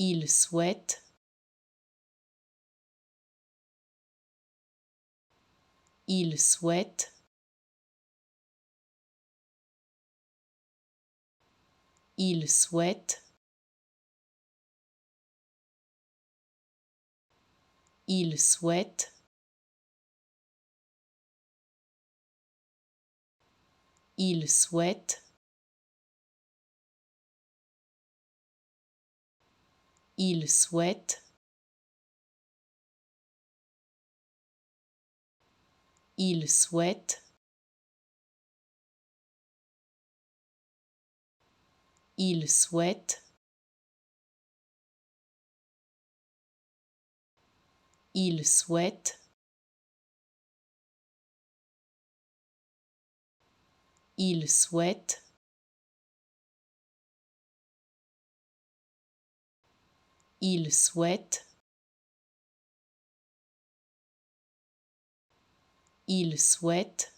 il souhaite, il souhaite, il souhaite, il souhaite, il souhaite, il souhaite, il souhaite, il souhaite, il souhaite, il souhaite, il souhaite, il souhaite,